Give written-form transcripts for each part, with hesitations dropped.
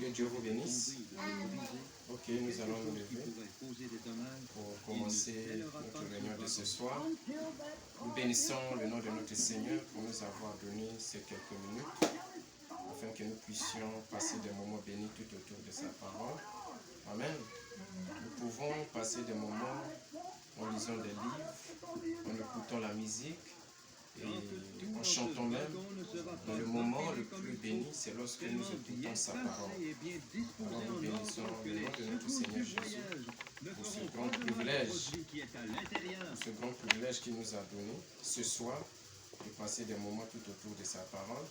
Que Dieu vous bénisse. Ok, nous allons nous lever pour commencer notre réunion de ce soir. Nous bénissons le nom de notre Seigneur pour nous avoir donné ces quelques minutes afin que nous puissions passer des moments bénis tout autour de sa parole. Amen. Nous pouvons passer des moments en lisant des livres, en écoutant la musique et en chantant même. Mais le moment le plus béni, c'est lorsque nous écoutons sa parole. Alors nous bénissons le nom de notre Seigneur Jésus pour ce grand privilège qu'il nous a donné ce soir de passer des moments tout autour de sa parole.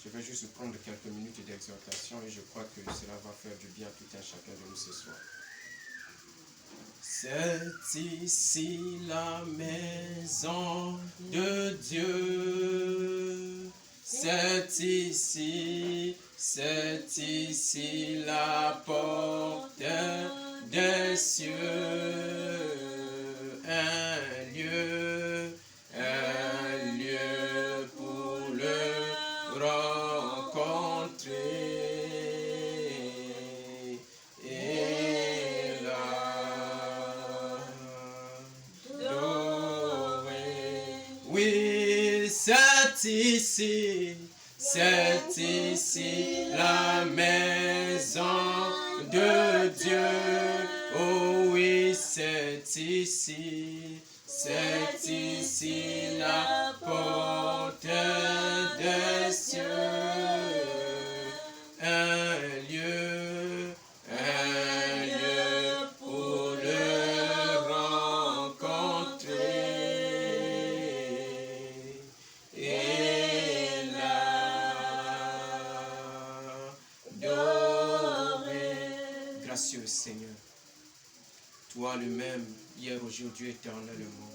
Je vais juste prendre quelques minutes d'exhortation et je crois que cela va faire du bien à tout un chacun de nous ce soir. C'est ici la maison de Dieu. C'est ici la porte des cieux. Un lieu pour le rencontrer. C'est ici la maison de Dieu. Oh oui, c'est ici la porte des cieux. Un lieu pour le rencontrer. Gracieux Seigneur, toi le même, hier, aujourd'hui, éternellement.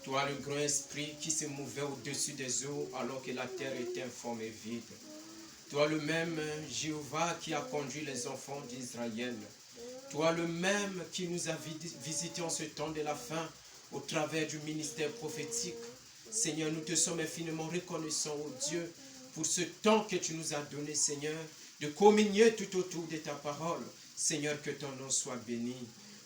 Toi le grand esprit qui se mouvait au-dessus des eaux alors que la terre était informe et vide. Toi le même Jéhovah qui a conduit les enfants d'Israël. Toi le même qui nous a visités en ce temps de la fin au travers du ministère prophétique. Seigneur, nous te sommes infiniment reconnaissants, ô Dieu, pour ce temps que tu nous as donné, Seigneur, de communier tout autour de ta parole. Seigneur, que ton nom soit béni.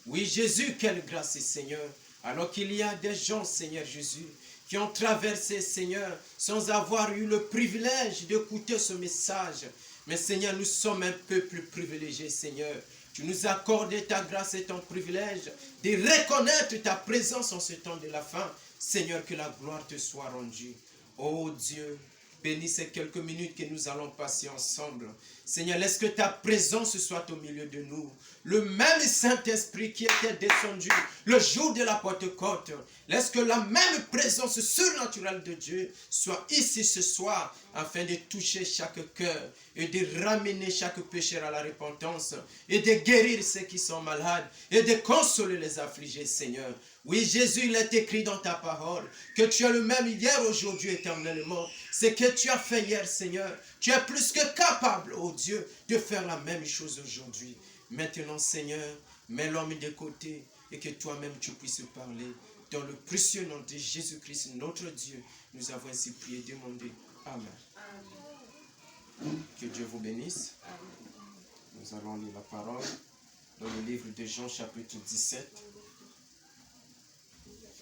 Oui, Jésus, quelle grâce, Seigneur. Alors qu'il y a des gens, Seigneur Jésus, qui ont traversé, Seigneur, sans avoir eu le privilège d'écouter ce message. Mais Seigneur, nous sommes un peu plus privilégiés, Seigneur. Tu nous as accordé ta grâce et ton privilège de reconnaître ta présence en ce temps de la fin. Seigneur, que la gloire te soit rendue. Oh Dieu, bénis ces quelques minutes que nous allons passer ensemble. Seigneur, laisse que ta présence soit au milieu de nous. Le même Saint-Esprit qui était descendu le jour de la Pentecôte, laisse que la même présence surnaturelle de Dieu soit ici ce soir, afin de toucher chaque cœur et de ramener chaque pécheur à la repentance et de guérir ceux qui sont malades et de consoler les affligés, Seigneur. Oui, Jésus, il est écrit dans ta parole que tu es le même hier, aujourd'hui, éternellement. C'est que tu as fait hier, Seigneur. Tu es plus que capable, oh Dieu, de faire la même chose aujourd'hui. Maintenant, Seigneur, mets l'homme de côté et que toi-même tu puisses parler. Dans le précieux nom de Jésus-Christ, notre Dieu, nous avons ainsi prié et demandé. Amen. Que Dieu vous bénisse. Nous allons lire la parole dans le livre de Jean, chapitre 17.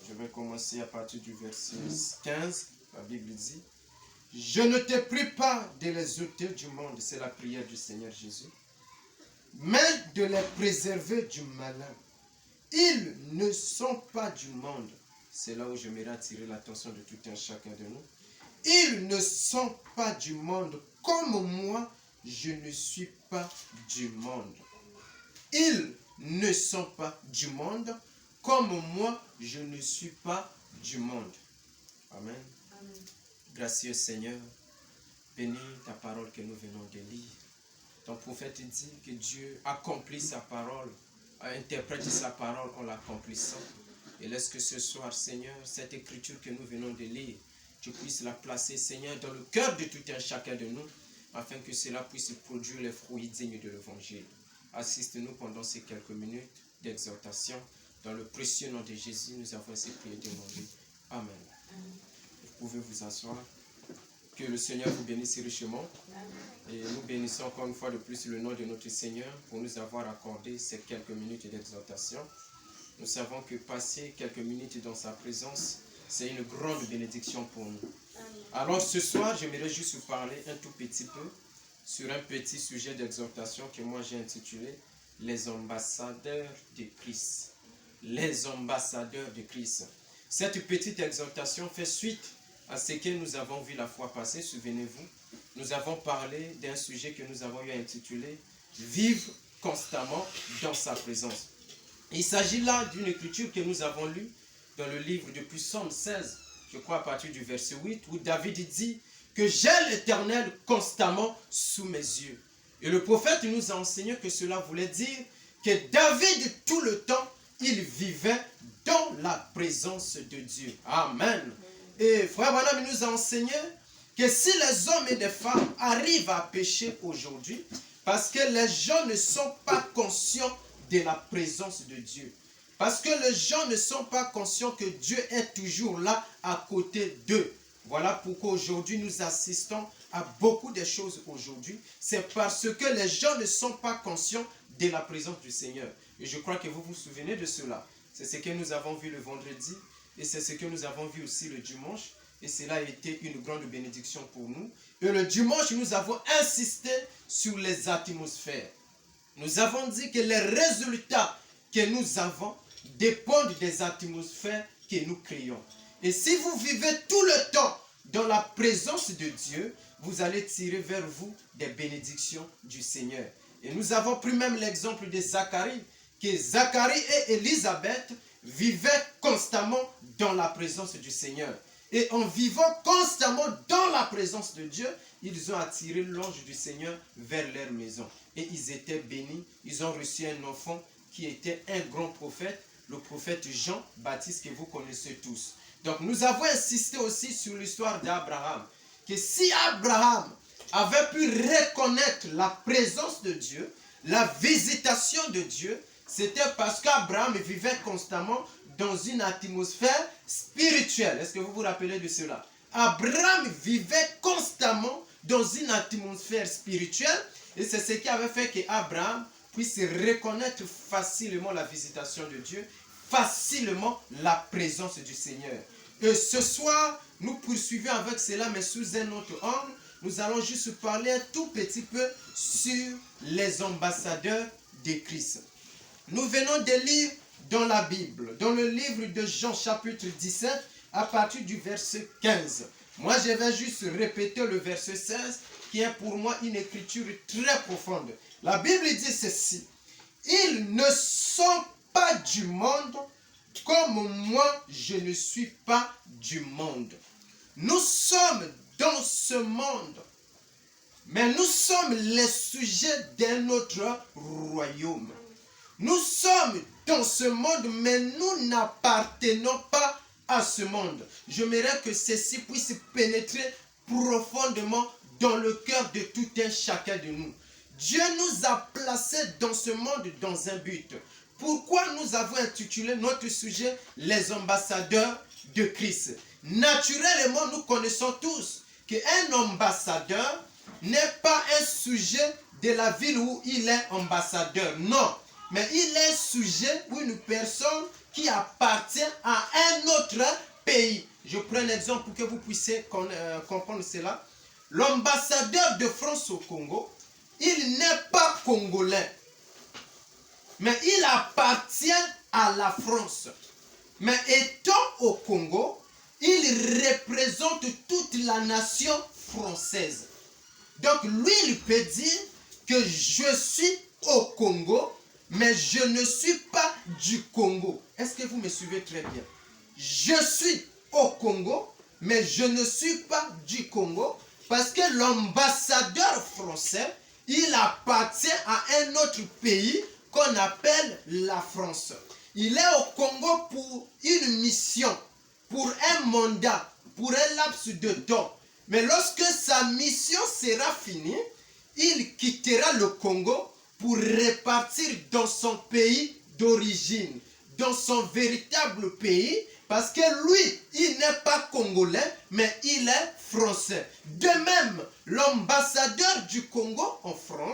Je vais commencer à partir du verset 15. La Bible dit: je ne te prie pas de les ôter du monde, c'est la prière du Seigneur Jésus, mais de les préserver du malin. Ils ne sont pas du monde. C'est là où j'aimerais attirer l'attention de tout un chacun de nous. Ils ne sont pas du monde, comme moi, je ne suis pas du monde. Ils ne sont pas du monde, comme moi, je ne suis pas du monde. Amen. Amen. Gracieux Seigneur, bénis ta parole que nous venons de lire. Ton prophète dit que Dieu accomplit sa parole, interprète sa parole en l'accomplissant. Et laisse que ce soir, Seigneur, cette écriture que nous venons de lire, tu puisses la placer, Seigneur, dans le cœur de tout un chacun de nous, afin que cela puisse produire les fruits dignes de l'Évangile. Assiste-nous pendant ces quelques minutes d'exhortation. Dans le précieux nom de Jésus, nous avons ainsi prié et demandé. Amen. Vous pouvez vous asseoir. Que le Seigneur vous bénisse richement. Et nous bénissons encore une fois de plus le nom de notre Seigneur pour nous avoir accordé ces quelques minutes d'exhortation. Nous savons que passer quelques minutes dans sa présence, c'est une grande bénédiction pour nous. Alors ce soir, j'aimerais juste vous parler un tout petit peu sur un petit sujet d'exhortation que moi j'ai intitulé « Les ambassadeurs de Christ ». Les ambassadeurs de Christ. Cette petite exhortation fait suite à ce que nous avons vu la fois passée, souvenez-vous. Nous avons parlé d'un sujet que nous avons eu intitulé « Vivre constamment dans sa présence ». Il s'agit là d'une écriture que nous avons lue dans le livre de Psaume 16, je crois à partir du verset 8, où David dit que j'ai l'Éternel constamment sous mes yeux. Et le prophète nous a enseigné que cela voulait dire que David, tout le temps, il vivait dans la présence de Dieu. Amen. Et frère Branham nous a enseigné que si les hommes et les femmes arrivent à pécher aujourd'hui, parce que les gens ne sont pas conscients de la présence de Dieu, parce que les gens ne sont pas conscients que Dieu est toujours là à côté d'eux. Voilà pourquoi aujourd'hui nous assistons à beaucoup de choses aujourd'hui. C'est parce que les gens ne sont pas conscients de la présence du Seigneur. Et je crois que vous vous souvenez de cela. C'est ce que nous avons vu le vendredi et c'est ce que nous avons vu aussi le dimanche. Et cela a été une grande bénédiction pour nous. Et le dimanche, nous avons insisté sur les atmosphères. Nous avons dit que les résultats que nous avons dépendent des atmosphères que nous créons. Et si vous vivez tout le temps dans la présence de Dieu, vous allez tirer vers vous des bénédictions du Seigneur. Et nous avons pris même l'exemple de Zacharie, que Zacharie et Élisabeth vivaient constamment dans la présence du Seigneur. Et en vivant constamment dans la présence de Dieu, ils ont attiré l'ange du Seigneur vers leur maison. Et ils étaient bénis, ils ont reçu un enfant qui était un grand prophète, le prophète Jean-Baptiste que vous connaissez tous. Donc nous avons insisté aussi sur l'histoire d'Abraham, que si Abraham avait pu reconnaître la présence de Dieu, la visitation de Dieu, c'était parce qu'Abraham vivait constamment dans une atmosphère spirituelle. Est-ce que vous vous rappelez de cela? Abraham vivait constamment dans une atmosphère spirituelle et c'est ce qui avait fait qu'Abraham puisse reconnaître facilement la visitation de Dieu, facilement la présence du Seigneur. Et ce soir, nous poursuivons avec cela, mais sous un autre angle. Nous allons juste parler un tout petit peu sur les ambassadeurs de Christ. Nous venons de lire dans la Bible, dans le livre de Jean chapitre 17, à partir du verset 15. Moi, je vais juste répéter le verset 16, qui est pour moi une écriture très profonde. La Bible dit ceci: ils ne sont pas du monde, comme moi, je ne suis pas du monde. Nous sommes dans ce monde, mais nous sommes les sujets d'un autre royaume. Nous sommes dans ce monde, mais nous n'appartenons pas à ce monde. J'aimerais que ceci puisse pénétrer profondément dans le cœur de tout un chacun de nous. Dieu nous a placés dans ce monde dans un but. Pourquoi nous avons intitulé notre sujet « Les ambassadeurs de Christ ». Naturellement, nous connaissons tous qu'un ambassadeur n'est pas un sujet de la ville où il est ambassadeur. Non, mais il est sujet ou une personne qui appartient à un autre pays. Je prends un exemple pour que vous puissiez comprendre cela. L'ambassadeur de France au Congo, il n'est pas congolais, mais il appartient à la France. Mais étant au Congo, il représente toute la nation française. Donc lui, il peut dire que je suis au Congo, mais je ne suis pas du Congo. Est-ce que vous me suivez très bien? Je suis au Congo, mais je ne suis pas du Congo, parce que l'ambassadeur français, il appartient à un autre pays qu'on appelle la France. Il est au Congo pour une mission, pour un mandat, pour un laps de temps. Mais lorsque sa mission sera finie, il quittera le Congo pour repartir dans son pays d'origine, dans son véritable pays, parce que lui, il n'est pas congolais, mais il est français. De même, l'ambassadeur du Congo,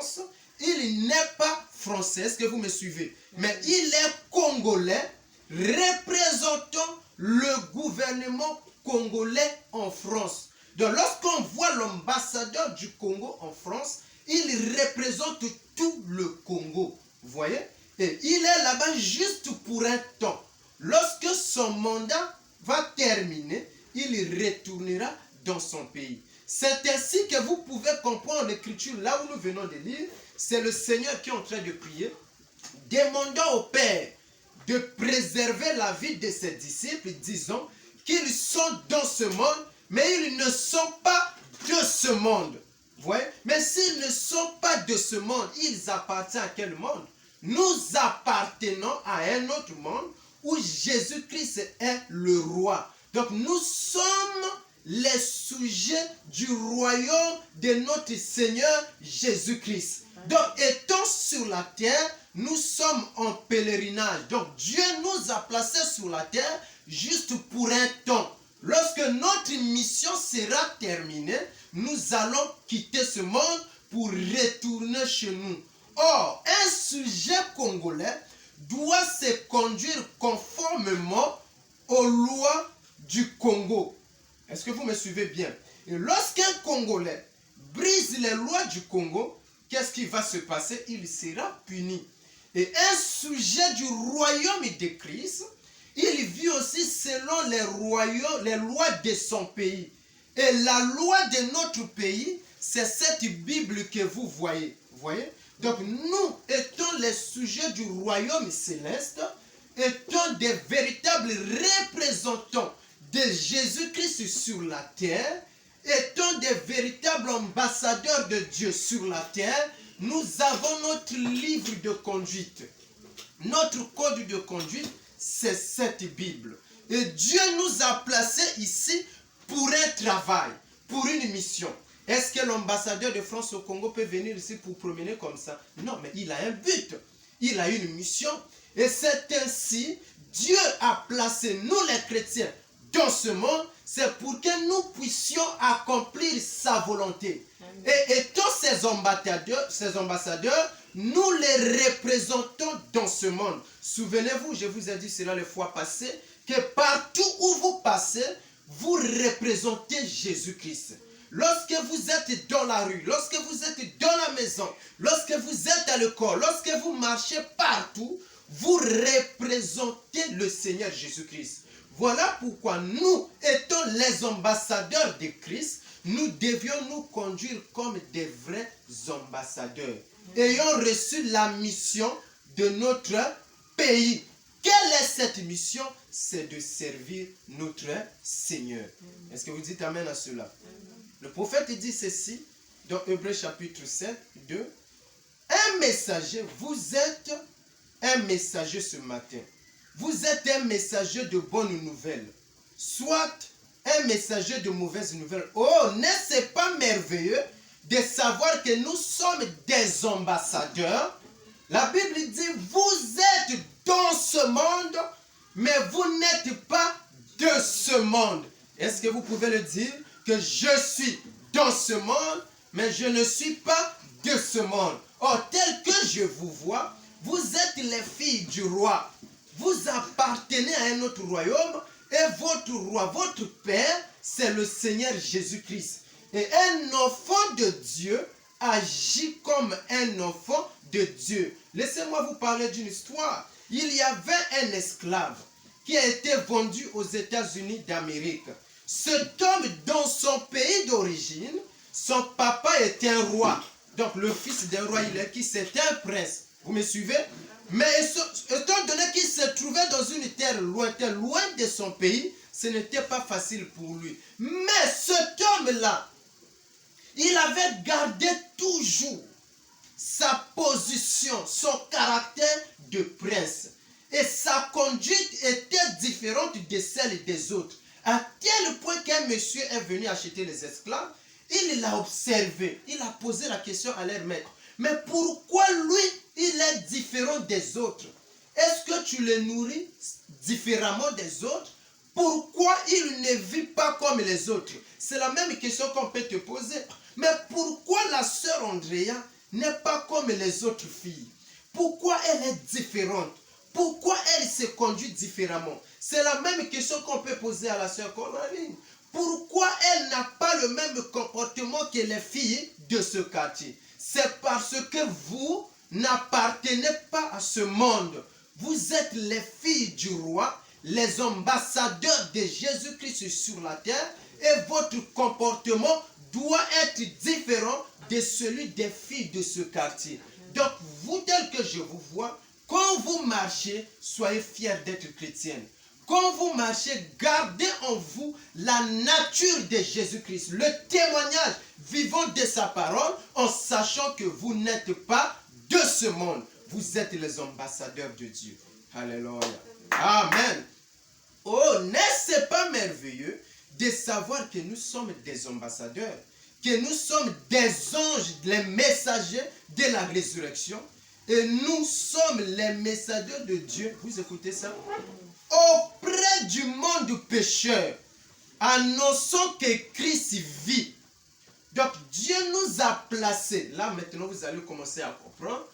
France, il n'est pas français, est-ce que vous me suivez? Mais il est congolais représentant le gouvernement congolais en France. Donc lorsqu'on voit l'ambassadeur du Congo en France, il représente tout le Congo. Vous voyez? Et il est là-bas juste pour un temps. Lorsque son mandat va terminer, il retournera dans son pays. C'est ainsi que vous pouvez comprendre l'écriture là où nous venons de lire. C'est le Seigneur qui est en train de prier, demandant au Père de préserver la vie de ses disciples, disant qu'ils sont dans ce monde, mais ils ne sont pas de ce monde. Vous voyez? Mais s'ils ne sont pas de ce monde, ils appartiennent à quel monde? Nous appartenons à un autre monde où Jésus-Christ est le roi. Donc nous sommes les sujets du royaume de notre Seigneur Jésus-Christ. Donc étant sur la terre, nous sommes en pèlerinage. Donc Dieu nous a placés sur la terre juste pour un temps. Lorsque notre mission sera terminée, nous allons quitter ce monde pour retourner chez nous. Or, un sujet congolais doit se conduire conformément aux lois du Congo. Est-ce que vous me suivez bien? Et lorsqu'un Congolais brise les lois du Congo, qu'est-ce qui va se passer? Il sera puni. Et un sujet du royaume de Christ, il vit aussi selon les lois de son pays. Et la loi de notre pays, c'est cette Bible que vous voyez. Vous voyez? Donc nous étant les sujets du royaume céleste, étant des véritables représentants de Jésus-Christ sur la terre, étant des véritables ambassadeurs de Dieu sur la terre, nous avons notre livre de conduite. Notre code de conduite, c'est cette Bible. Et Dieu nous a placés ici pour un travail, pour une mission. Est-ce que l'ambassadeur de France au Congo peut venir ici pour promener comme ça? Non, mais il a un but. Il a une mission. Et c'est ainsi, Dieu a placé nous les chrétiens dans ce monde, c'est pour que nous puissions accomplir sa volonté. Et étant ces ambassadeurs, nous les représentons dans ce monde. Souvenez-vous, je vous ai dit cela les fois passées, que partout où vous passez, vous représentez Jésus-Christ. Lorsque vous êtes dans la rue, lorsque vous êtes dans la maison, lorsque vous êtes à l'école, lorsque vous marchez partout, vous représentez le Seigneur Jésus-Christ. Voilà pourquoi nous, étant les ambassadeurs de Christ, nous devions nous conduire comme des vrais ambassadeurs, ayant reçu la mission de notre pays. Quelle est cette mission? C'est de servir notre Seigneur. Est-ce que vous dites amen à cela? Le prophète dit ceci dans Hébreux chapitre 7, 2. Un messager, vous êtes un messager ce matin. Vous êtes un messager de bonnes nouvelles, soit un messager de mauvaises nouvelles. Oh, n'est-ce pas merveilleux de savoir que nous sommes des ambassadeurs? La Bible dit, vous êtes dans ce monde, mais vous n'êtes pas de ce monde. Est-ce que vous pouvez le dire? Que je suis dans ce monde, mais je ne suis pas de ce monde. Or, tel que je vous vois, vous êtes les filles du roi. Vous appartenez à un autre royaume et votre roi, votre père, c'est le Seigneur Jésus-Christ. Et un enfant de Dieu agit comme un enfant de Dieu. Laissez-moi vous parler d'une histoire. Il y avait un esclave qui a été vendu aux États-Unis d'Amérique. Cet homme, dans son pays d'origine, son papa était un roi. Donc le fils d'un roi, c'était un prince. Vous me suivez? Mais étant donné qu'il se trouvait dans une terre lointaine, loin de son pays, ce n'était pas facile pour lui. Mais cet homme-là, il avait gardé toujours sa position, son caractère de prince. Et sa conduite était différente de celle des autres. À tel point qu'un monsieur est venu acheter les esclaves, il l'a observé, il a posé la question à leur maître. Mais pourquoi lui, il est différent des autres? Est-ce que tu le nourris différemment des autres? Pourquoi il ne vit pas comme les autres? C'est la même question qu'on peut te poser. Mais pourquoi la sœur Andrea n'est pas comme les autres filles? Pourquoi elle est différente? Pourquoi elle se conduit différemment? C'est la même question qu'on peut poser à la sœur Coraline. Pourquoi elle n'a pas le même comportement que les filles de ce quartier? C'est parce que vous n'appartenez pas à ce monde. Vous êtes les filles du roi, les ambassadeurs de Jésus-Christ sur la terre, et votre comportement doit être différent de celui des filles de ce quartier. Donc, vous, tel que je vous vois, quand vous marchez, soyez fiers d'être chrétienne. Quand vous marchez, gardez en vous la nature de Jésus-Christ, le témoignage vivant de sa parole, en sachant que vous n'êtes pas de ce monde. Vous êtes les ambassadeurs de Dieu. Alléluia. Amen. Oh, n'est-ce pas merveilleux de savoir que nous sommes des ambassadeurs, que nous sommes des anges, les messagers de la résurrection, et nous sommes les messagers de Dieu. Vous écoutez ça? Auprès du monde pécheur, annonçons que Christ vit. Donc Dieu nous a placés, là maintenant vous allez commencer à comprendre,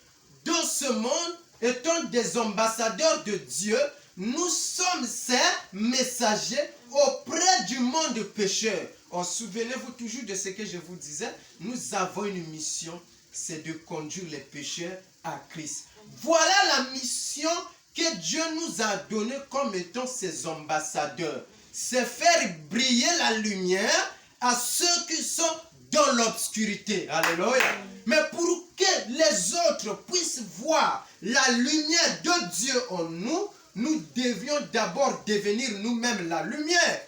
dans ce monde, étant des ambassadeurs de Dieu, nous sommes ces messagers auprès du monde pécheur. Oh, souvenez-vous toujours de ce que je vous disais, nous avons une mission, c'est de conduire les pécheurs à Christ. Voilà la mission que Dieu nous a donnée comme étant ses ambassadeurs. C'est faire briller la lumière à ceux qui sont dans l'obscurité. Alléluia. Mais pour que les autres puissent voir la lumière de Dieu en nous, nous devions d'abord devenir nous-mêmes la lumière.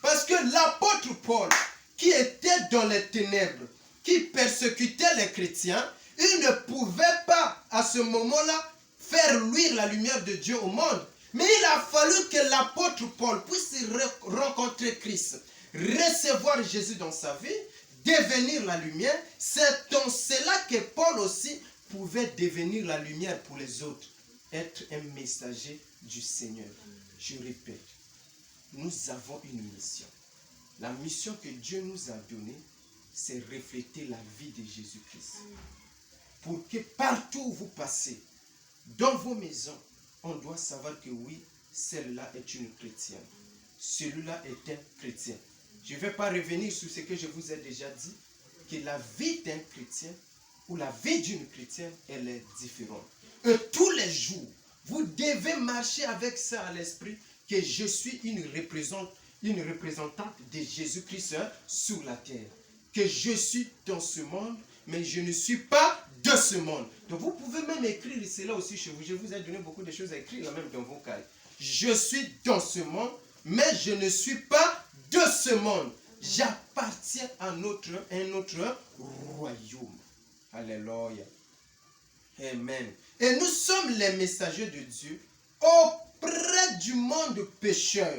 Parce que l'apôtre Paul, qui était dans les ténèbres, qui persécutait les chrétiens, il ne pouvait pas à ce moment-là faire luire la lumière de Dieu au monde. Mais il a fallu que l'apôtre Paul puisse rencontrer Christ, recevoir Jésus dans sa vie, devenir la lumière. C'est en cela que Paul aussi pouvait devenir la lumière pour les autres, être un messager du Seigneur. Je répète, nous avons une mission. La mission que Dieu nous a donnée, c'est refléter la vie de Jésus-Christ. Pour que partout où vous passez, dans vos maisons, on doit savoir que oui, celle-là est une chrétienne. Celui-là est un chrétien. Je ne vais pas revenir sur ce que je vous ai déjà dit, que la vie d'un chrétien ou la vie d'une chrétienne, elle est différente. Et tous les jours, vous devez marcher avec ça à l'esprit, que je suis une représentante de Jésus-Christ sur la terre. Que je suis dans ce monde, mais je ne suis pas de ce monde. Donc vous pouvez même écrire cela aussi chez vous. Je vous ai donné beaucoup de choses à écrire là même dans vos cahiers. Je suis dans ce monde, mais je ne suis pas de ce monde. J'appartiens à un autre royaume. Alléluia. Amen. Et nous sommes les messagers de Dieu auprès du monde pécheur.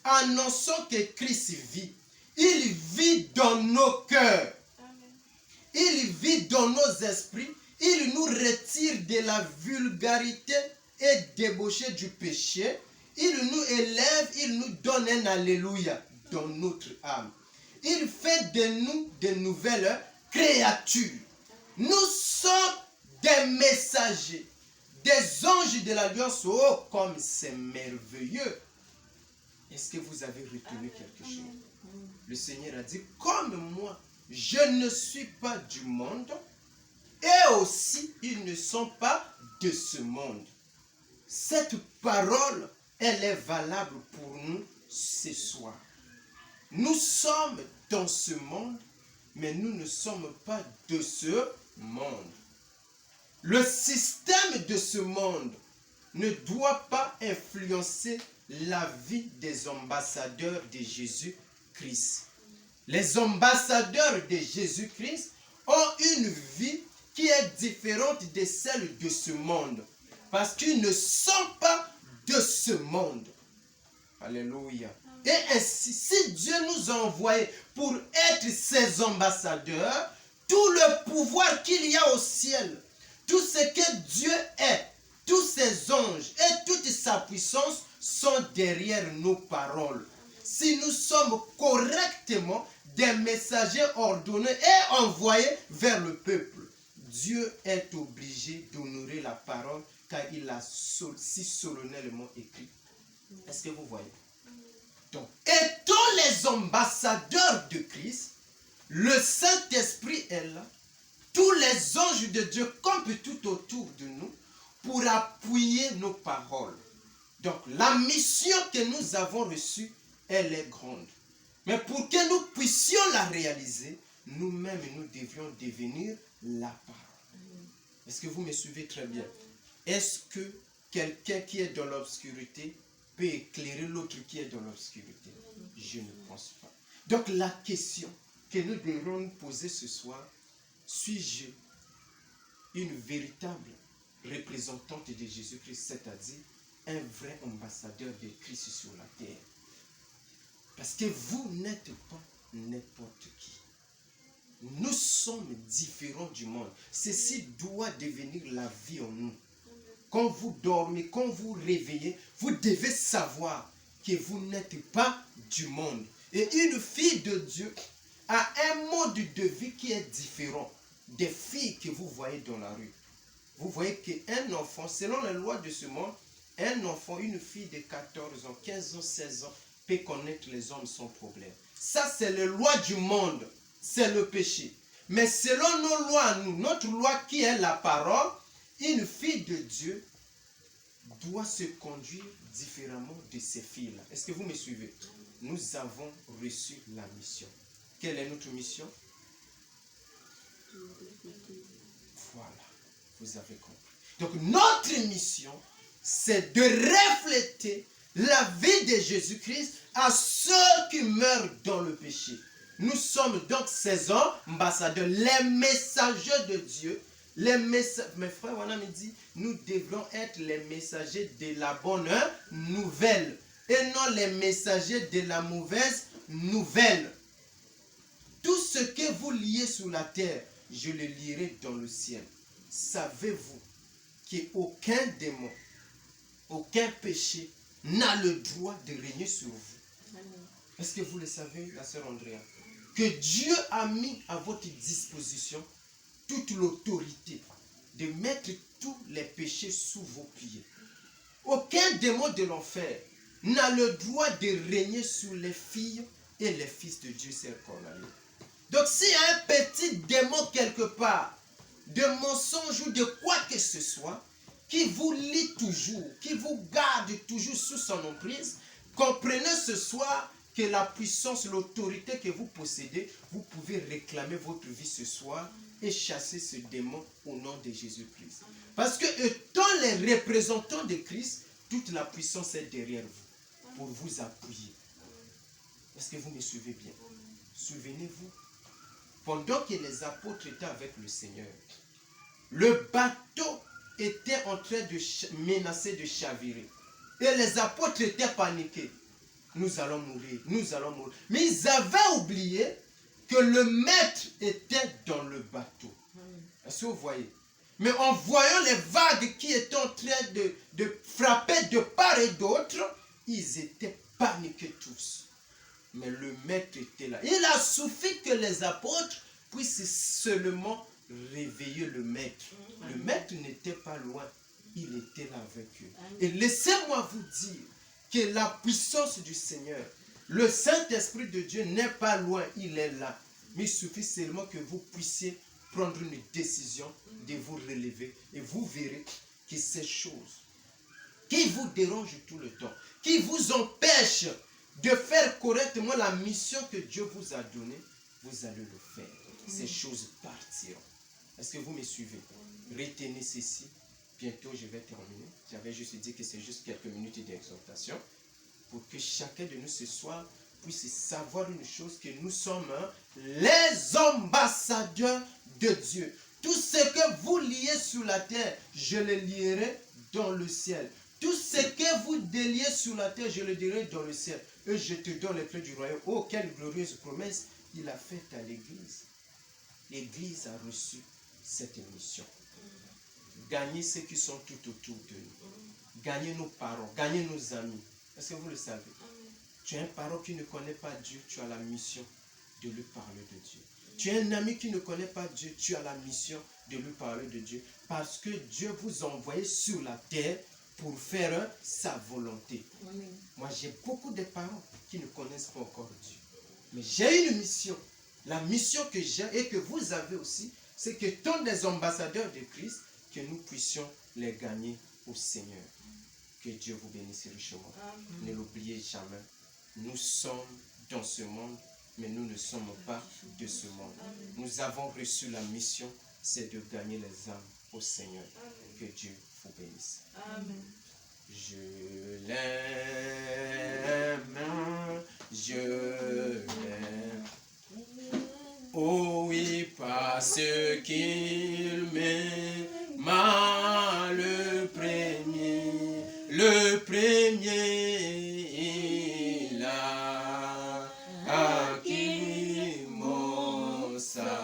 Annonçons que Christ vit. Il vit dans nos cœurs. Il vit dans nos esprits. Il nous retire de la vulgarité et débauché du péché. Il nous élève, il nous donne un alléluia dans notre âme. Il fait de nous de nouvelles créatures. Nous sommes des messagers, des anges de l'alliance. Oh, comme c'est merveilleux. Est-ce que vous avez retenu quelque chose? Le Seigneur a dit, comme moi, je ne suis pas du monde, et aussi ils ne sont pas de ce monde. Cette parole, elle est valable pour nous ce soir. Nous sommes dans ce monde, mais nous ne sommes pas de ce monde. Le système de ce monde ne doit pas influencer la vie des ambassadeurs de Jésus-Christ. Les ambassadeurs de Jésus-Christ ont une vie qui est différente de celle de ce monde. Parce qu'ils ne sont pas de ce monde. Alléluia. Et ainsi, si Dieu nous a envoyés pour être ses ambassadeurs, tout le pouvoir qu'il y a au ciel, tout ce que Dieu est, tous ses anges et toute sa puissance sont derrière nos paroles. Si nous sommes correctement des messagers ordonnés et envoyés vers le peuple, Dieu est obligé d'honorer la parole car il l'a si solennellement écrit. Est-ce que vous voyez? Donc, étant les ambassadeurs de Christ, le Saint-Esprit est là, tous les anges de Dieu campent tout autour de nous pour appuyer nos paroles. Donc, la mission que nous avons reçue, elle est grande. Mais pour que nous puissions la réaliser, nous-mêmes, nous devions devenir la parole. Est-ce que vous me suivez très bien? Est-ce que quelqu'un qui est dans l'obscurité peut éclairer l'autre qui est dans l'obscurité? Je ne pense pas. Donc la question que nous devrons nous poser ce soir, suis-je une véritable représentante de Jésus-Christ, c'est-à-dire un vrai ambassadeur de Christ sur la terre? Parce que vous n'êtes pas n'importe qui. Nous sommes différents du monde. Ceci doit devenir la vie en nous. Quand vous dormez, quand vous réveillez, vous devez savoir que vous n'êtes pas du monde. Et une fille de Dieu a un mode de vie qui est différent des filles que vous voyez dans la rue. Vous voyez qu'un enfant, selon les lois de ce monde, un enfant, une fille de 14 ans, 15 ans, 16 ans, peut connaître les hommes sans problème. Ça, c'est les lois du monde. C'est le péché. Mais selon nos lois, nous, notre loi qui est la parole, une fille de Dieu doit se conduire différemment de ces filles-là. Est-ce que vous me suivez? Nous avons reçu la mission. Quelle est notre mission? Voilà, vous avez compris. Donc notre mission, c'est de refléter la vie de Jésus-Christ à ceux qui meurent dans le péché. Nous sommes donc ces ambassadeurs, les messagers de Dieu. Mes frères, voilà me dit, nous devrons être les messagers de la bonne nouvelle et non les messagers de la mauvaise nouvelle. Tout ce que vous liez sur la terre, je le lierai dans le ciel. Savez-vous qu'aucun démon, aucun péché n'a le droit de régner sur vous? Est-ce que vous le savez, la sœur Andrea? Que Dieu a mis à votre disposition toute l'autorité de mettre tous les péchés sous vos pieds. Aucun démon de l'enfer n'a le droit de régner sur les filles et les fils de Dieu, sœur Corneille. Donc s'il y a un petit démon quelque part, de mensonge ou de quoi que ce soit, qui vous lie toujours, qui vous garde toujours sous son emprise, comprenez ce soir que la puissance, l'autorité que vous possédez, vous pouvez réclamer votre vie ce soir et chasser ce démon au nom de Jésus-Christ. Parce que étant les représentants de Christ, toute la puissance est derrière vous, pour vous appuyer. Est-ce que vous me suivez bien? Souvenez-vous, pendant que les apôtres étaient avec le Seigneur, le bateau était en train de menacer de chavirer. Et les apôtres étaient paniqués. Nous allons mourir, nous allons mourir. Mais ils avaient oublié que le maître était dans le bateau. Est-ce que vous voyez? Mais en voyant les vagues qui étaient en train de frapper de part et d'autre, ils étaient paniqués tous. Mais le maître était là. Il a suffi que les apôtres puissent seulement réveiller le maître. Le maître n'était pas loin, il était là avec eux. Et laissez-moi vous dire que la puissance du Seigneur, le Saint-Esprit de Dieu n'est pas loin, il est là. Mais il suffit seulement que vous puissiez prendre une décision de vous relever. Et vous verrez que ces choses qui vous dérangent tout le temps, qui vous empêchent de faire correctement la mission que Dieu vous a donnée, vous allez le faire. Ces choses partiront. Est-ce que vous me suivez? Retenez ceci. Bientôt, je vais terminer. J'avais juste dit que c'est juste quelques minutes d'exhortation pour que chacun de nous ce soir puisse savoir une chose, que nous sommes les ambassadeurs de Dieu. Tout ce que vous liez sur la terre, je le lierai dans le ciel. Tout ce que vous déliez sur la terre, je le dirai dans le ciel. Et je te donne les clés du royaume. Oh, quelle glorieuse promesse il a faite à l'Église. L'Église a reçu cette mission. Gagner ceux qui sont tout autour de nous. Gagner nos parents, gagner nos amis. Est-ce que vous le savez? Tu as un parent qui ne connaît pas Dieu, tu as la mission de lui parler de Dieu. Tu es un ami qui ne connaît pas Dieu, tu as la mission de lui parler de Dieu. Parce que Dieu vous a envoyé sur la terre pour faire sa volonté. Amen. Moi, j'ai beaucoup de parents qui ne connaissent pas encore Dieu. Mais j'ai une mission. La mission que j'ai et que vous avez aussi, c'est que tant des ambassadeurs de Christ, que nous puissions les gagner au Seigneur. Que Dieu vous bénisse richement. Amen. Ne l'oubliez jamais. Nous sommes dans ce monde, mais nous ne sommes pas de ce monde. Nous avons reçu la mission, c'est de gagner les âmes au Seigneur. Que Dieu vous bénisse. Amen. Je l'aime, je l'aime. Oh oui, parce qu'il m'aima le premier, il a acquis mon salut.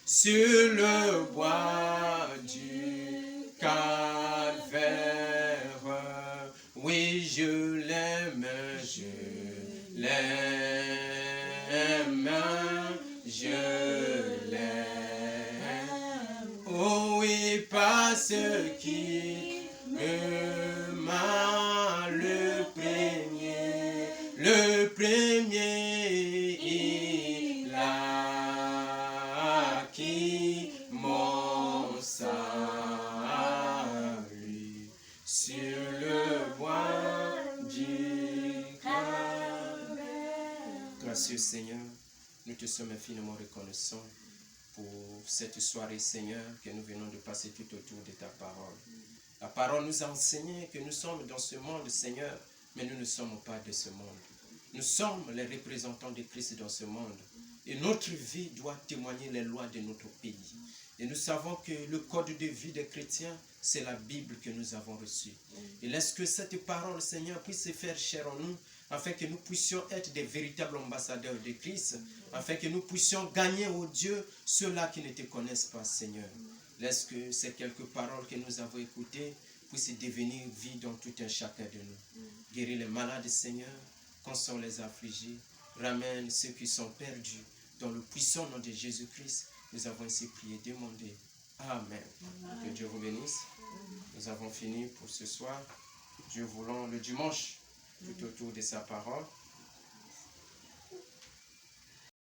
Sur le bois du calvaire, oui, je l'aime, je l'aime. Oh oui, parce qu'il m'a le premier, il a acquis mon salut. Sur le bois du calvaire. Gracieux Seigneur, nous te sommes infiniment reconnaissants pour cette soirée, Seigneur, que nous venons de passer tout autour de ta parole. La parole nous a enseigné que nous sommes dans ce monde, Seigneur, mais nous ne sommes pas de ce monde. Nous sommes les représentants de Christ dans ce monde. Et notre vie doit témoigner les lois de notre pays. Et nous savons que le code de vie des chrétiens, c'est la Bible que nous avons reçue. Et laisse que cette parole, Seigneur, puisse se faire chair en nous, afin que nous puissions être des véritables ambassadeurs de Christ, afin que nous puissions gagner au Dieu ceux-là qui ne te connaissent pas, Seigneur. Laisse que ces quelques paroles que nous avons écoutées puissent devenir vie dans tout un chacun de nous. Guéris les malades, Seigneur, console les affligés, ramène ceux qui sont perdus. Dans le puissant nom de Jésus-Christ, nous avons ainsi prié, demandé. Amen. Que Dieu vous bénisse. Nous avons fini pour ce soir. Dieu voulant, le dimanche, tout autour de sa parole.